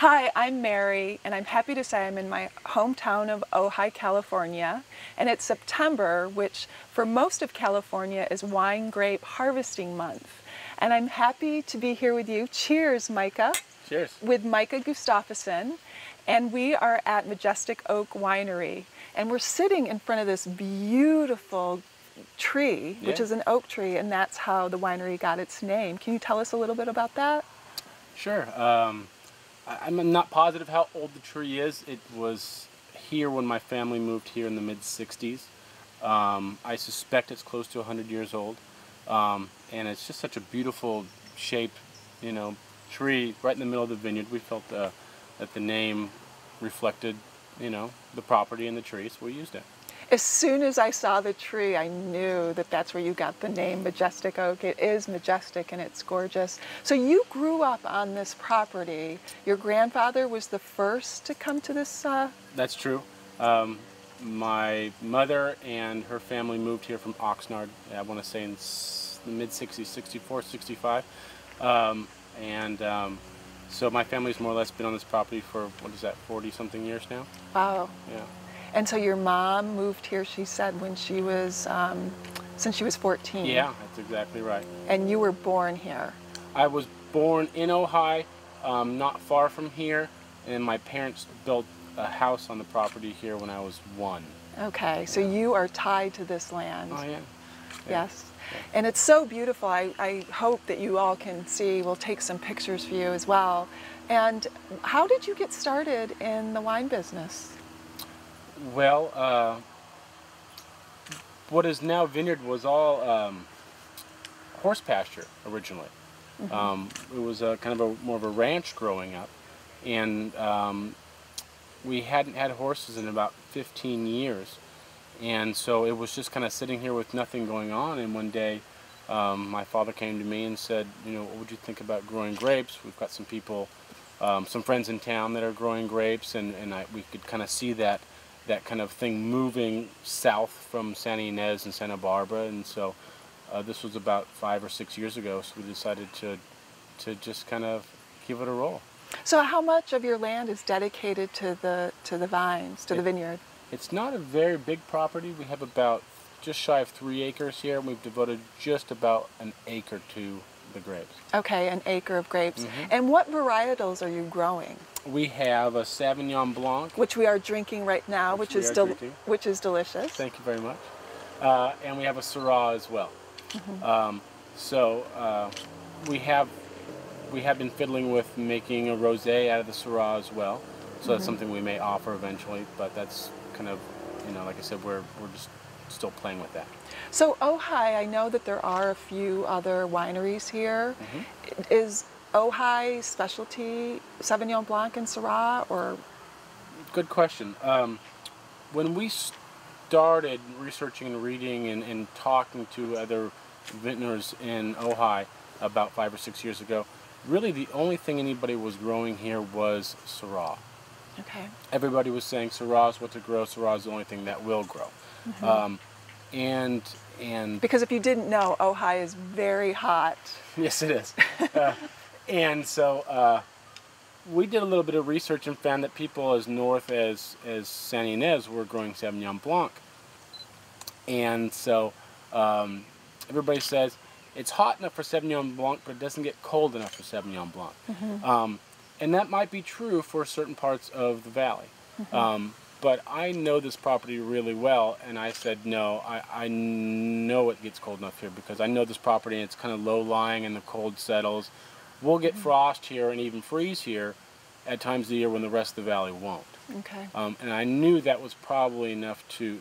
Hi, I'm Mary, and I'm happy to say I'm in my hometown of Ojai, California, and it's September, which for most of California is wine grape harvesting month. And I'm happy to be here with you. Cheers, Micah. Cheers. With Micah Gustafsson, and we are at Majestic Oak Winery, and we're sitting in front of this beautiful tree, which is an oak tree, and that's how the winery got its name. Can you tell us a little bit about that? Sure. I'm not positive how old the tree is. It was here when my family moved here in the mid-60s. I suspect it's close to 100 years old. And it's just such a beautiful shaped, tree right in the middle of the vineyard. We felt that the name reflected, the property and the tree, so we used it. As soon as I saw the tree, I knew that that's where you got the name Majestic Oak. It is majestic and it's gorgeous. So you grew up on this property. Your grandfather was the first to come to this? That's true. My mother and her family moved here from Oxnard, I want to say in the mid-60s, 64, 65. So my family's more or less been on this property for, 40-something years now? Wow. Yeah. And so your mom moved here, she said, when she was, since she was 14. Yeah, that's exactly right. And you were born here. I was born in Ojai, not far from here, and my parents built a house on the property here when I was 1. Okay, so you are tied to this land. Oh, yeah. Yes. Yeah. And it's so beautiful. I hope that you all can see. We'll take some pictures for you as well. And how did you get started in the wine business? Well, what is now vineyard was all horse pasture originally. It was kind of more of a ranch growing up, and we hadn't had horses in about 15 years, and so it was just kind of sitting here with nothing going on. And one day, my father came to me and said, what would you think about growing grapes? We've got some people, some friends in town that are growing grapes, and we could kind of see that kind of thing moving south from Santa Ynez and Santa Barbara, and so this was about 5 or 6 years ago, so we decided to just kind of give it a roll. So how much of your land is dedicated to the vines, to the vineyard? It's not a very big property. We have about just shy of 3 acres here, and we've devoted just about an acre to the grapes. Okay, an acre of grapes. And what varietals are you growing? We have a Sauvignon Blanc, which we are drinking right now, which is delicious. Thank you very much. And we have a Syrah as well. We have been fiddling with making a rosé out of the Syrah as well. So that's something we may offer eventually, but that's kind of, like I said, we're just still playing with that. So Ojai, I know that there are a few other wineries here. Is Ojai specialty Sauvignon Blanc and Syrah, or? Good question. When we started researching and reading and talking to other vintners in Ojai about 5 or 6 years ago, really the only thing anybody was growing here was Syrah. Okay. Everybody was saying Syrah is what to grow, Syrah is the only thing that will grow. And because if you didn't know, Ojai is very hot. Yes, it is. And so we did a little bit of research and found that people as north as Santa Ynez were growing Sauvignon Blanc. And so everybody says it's hot enough for Sauvignon Blanc, but it doesn't get cold enough for Sauvignon Blanc. And that might be true for certain parts of the valley. But I know this property really well, and I said, no, I know it gets cold enough here because I know this property and it's kind of low-lying and the cold settles. We'll get frost here and even freeze here at times of the year when the rest of the valley won't. Okay. And I knew that was probably enough to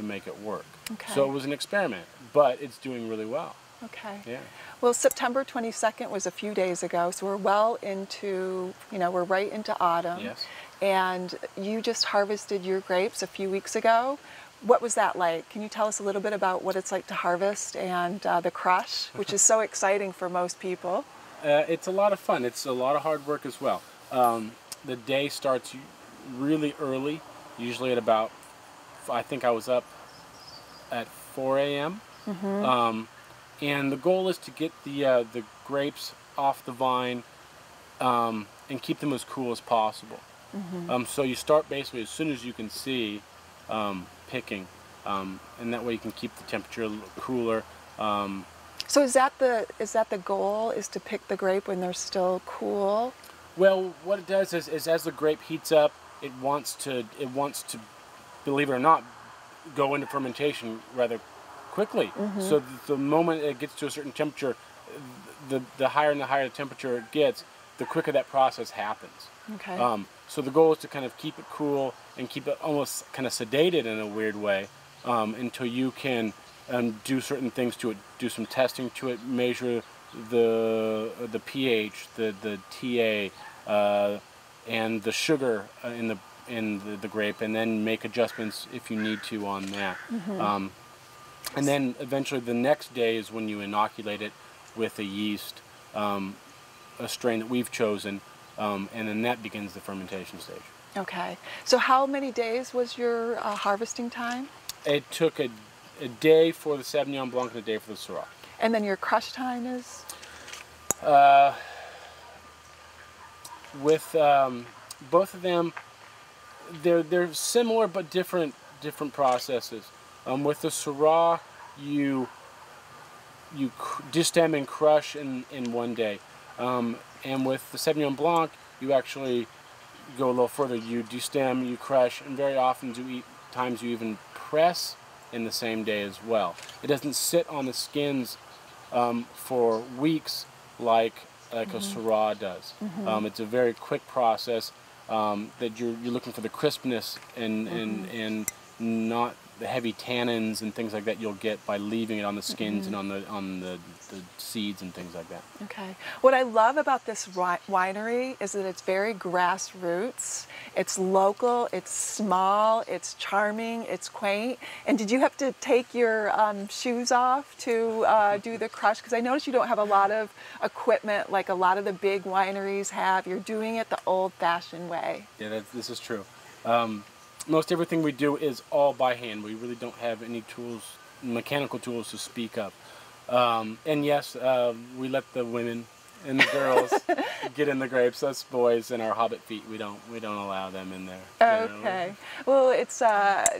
make it work. Okay. So it was an experiment, but it's doing really well. Okay. Yeah. Well, September 22nd was a few days ago, so we're well into, we're right into autumn. Yes. And you just harvested your grapes a few weeks ago. What was that like? Can you tell us a little bit about what it's like to harvest and the crush, which is so exciting for most people? It's a lot of fun. It's a lot of hard work as well. The day starts really early, usually at about, I think I was up at 4 a.m. And the goal is to get the grapes off the vine keep them as cool as possible. So you start basically as soon as you can see picking, and that way you can keep the temperature a little cooler. So is that the goal? Is to pick the grape when they're still cool? Well, what it does is as the grape heats up, it wants to, believe it or not, go into fermentation rather quickly. So the moment it gets to a certain temperature, the higher and the higher the temperature it gets, the quicker that process happens. Okay. So the goal is to kind of keep it cool and keep it almost kind of sedated in a weird way until you can do certain things to it, do some testing to it, measure the pH, the TA, and the sugar in the grape, and then make adjustments if you need to on that. And then eventually the next day is when you inoculate it with a yeast, a strain that we've chosen, and then that begins the fermentation stage. Okay. So how many days was your harvesting time? It took a day for the Sauvignon Blanc and a day for the Syrah. And then your crush time is? With both of them, they're similar but different processes. With the Syrah, you destem and crush in one day, and with the Sauvignon Blanc, you actually go a little further. You destem, you crush, and very often you even press in the same day as well. It doesn't sit on the skins for weeks like a Syrah does. It's a very quick process that you're looking for the crispness and not the heavy tannins and things like that you'll get by leaving it on the skins and on the seeds and things like that. Okay. What I love about this winery is that it's very grassroots. It's local, it's small, it's charming, it's quaint. And did you have to take your shoes off to do the crush? Because I noticed you don't have a lot of equipment like a lot of the big wineries have. You're doing it the old-fashioned way. Yeah, this is true. Most everything we do is all by hand. We really don't have any tools, mechanical tools to speak of. And yes, we let the women and the girls get in the grapes. Us boys and our hobbit feet, we don't allow them in there. Generally. Okay. Well, it's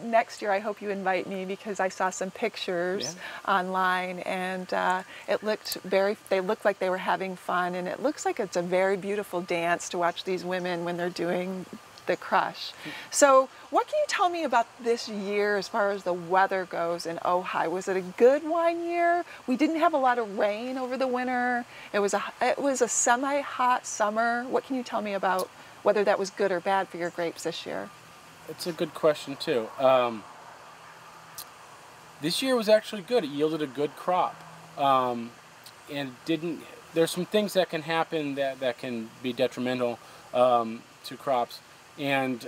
next year. I hope you invite me because I saw some pictures online, and they looked like they were having fun, and it looks like it's a very beautiful dance to watch these women when they're doing the crush. So what can you tell me about this year as far as the weather goes in Ojai? Was it a good wine year? We didn't have a lot of rain over the winter. It was a semi-hot summer. What can you tell me about whether that was good or bad for your grapes this year? It's a good question too. This year was actually good. It yielded a good crop. And there's some things that can happen that can be detrimental to crops. And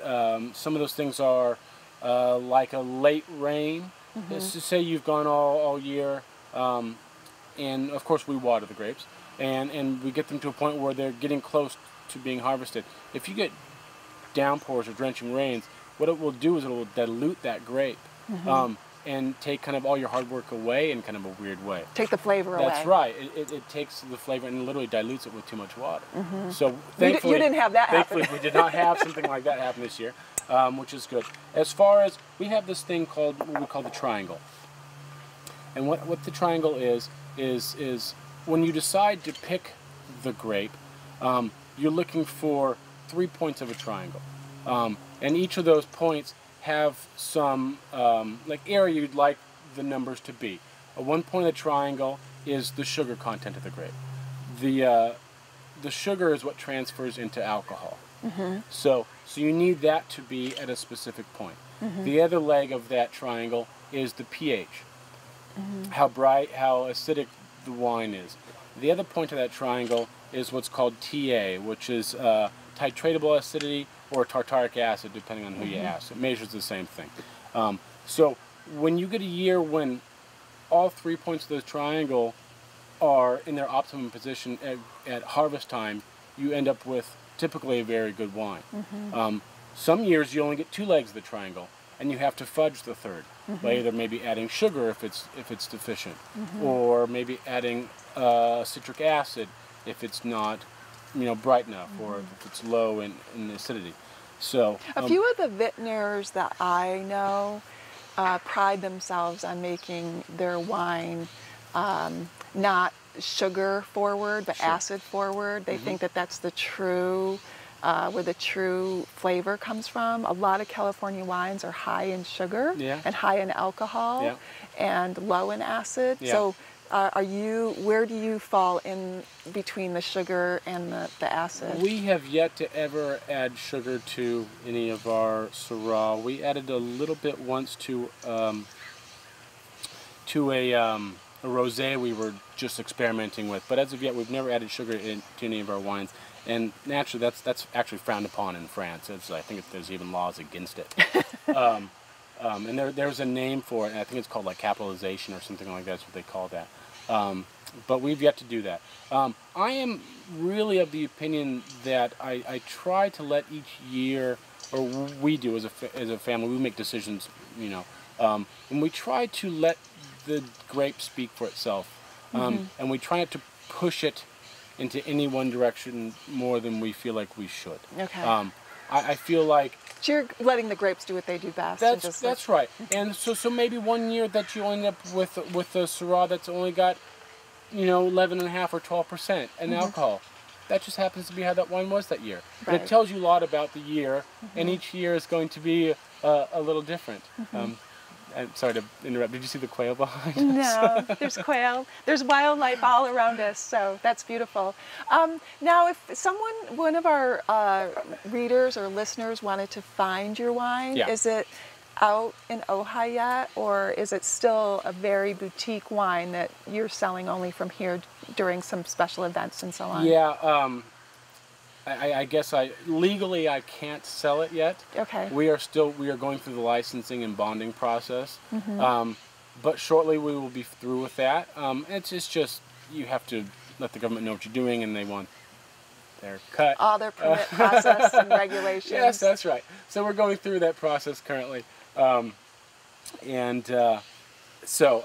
some of those things are like a late rain. Let's just say you've gone all year, and of course we water the grapes, and we get them to a point where they're getting close to being harvested. If you get downpours or drenching rains, what it will do is it will dilute that grape and take kind of all your hard work away in kind of a weird way. Take the flavor away. That's right. It takes the flavor and literally dilutes it with too much water. So thankfully, you didn't have that happen. Thankfully, we did not have something like that happen this year, which is good. As far as, we have this thing called, what we call the triangle. And what the triangle is when you decide to pick the grape, you're looking for 3 points of a triangle. And each of those points have some like area you'd like the numbers to be. One point of the triangle is the sugar content of the grape. The sugar is what transfers into alcohol. So you need that to be at a specific point. The other leg of that triangle is the pH. How bright, how acidic the wine is. The other point of that triangle is what's called TA, which is titratable acidity or tartaric acid, depending on who you ask. It measures the same thing. So when you get a year when all 3 points of the triangle are in their optimum position at harvest time, you end up with typically a very good wine. Some years you only get 2 legs of the triangle, and you have to fudge the third by either maybe adding sugar if it's deficient, or maybe adding citric acid if it's not bright enough, or if it's low in acidity. So a few of the vintners that I know pride themselves on making their wine not sugar forward, but acid forward. They think that that's the true, where the true flavor comes from. A lot of California wines are high in sugar and high in alcohol and low in acid. So where do you fall in between the sugar and the acid? We have yet to ever add sugar to any of our Syrah. We added a little bit once to a rosé we were just experimenting with, but as of yet we've never added sugar to any of our wines. And naturally, that's actually frowned upon in France. I think there's even laws against it. And there's a name for it, and I think it's called like capitalization or something like that. That's what they call that. But we've yet to do that. I am really of the opinion that I try to let each year, or we do as a family, we make decisions, and we try to let the grape speak for itself, and we try not to push it into any one direction more than we feel like we should. Okay. I feel like... So you're letting the grapes do what they do best. That's right. And so maybe one year that you end up with a Syrah that's only got, 11.5 or 12% in alcohol. That just happens to be how that wine was that year. Right. And it tells you a lot about the year, and each year is going to be a little different. I'm sorry to interrupt. Did you see the quail behind us? No, there's quail. There's wildlife all around us, so that's beautiful. Now, if one of our readers or listeners wanted to find your wine, is it out in Ojai yet, or is it still a very boutique wine that you're selling only from here during some special events and so on? Yeah. I guess legally I can't sell it yet. Okay. We are going through the licensing and bonding process, but shortly we will be through with that. It's just you have to let the government know what you're doing, and they want their cut. All their permit process and regulations. Yes, that's right. So we're going through that process currently, so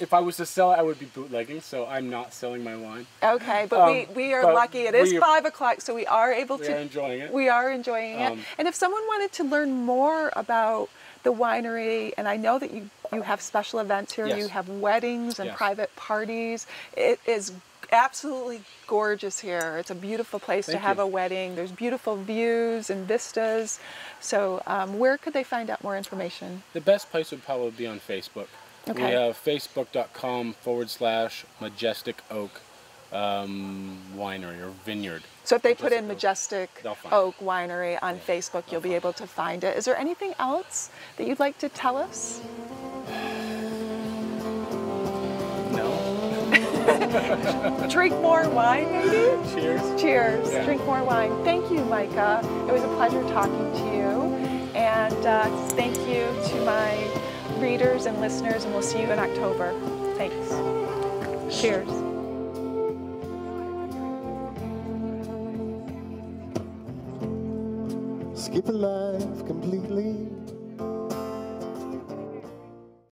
if I was to sell it, I would be bootlegging, so I'm not selling my wine. Okay, but we are lucky. It is 5 o'clock, so we are able to... We are enjoying it. We are enjoying it. And if someone wanted to learn more about the winery, and I know that you have special events here, you have weddings and private parties. It is absolutely gorgeous here. It's a beautiful place to have a wedding. There's beautiful views and vistas. So where could they find out more information? The best place would probably be on Facebook. Okay. We have facebook.com/Majestic Oak Winery or Vineyard. So if they put in Majestic Oak Winery on Facebook, you'll be able to find it. Is there anything else that you'd like to tell us? No. Drink more wine, maybe? Cheers. Cheers. Yeah. Drink more wine. Thank you, Micah. It was a pleasure talking to you. And thank you to my readers and listeners, and we'll see you in October. Thanks. Cheers. Skip a life completely.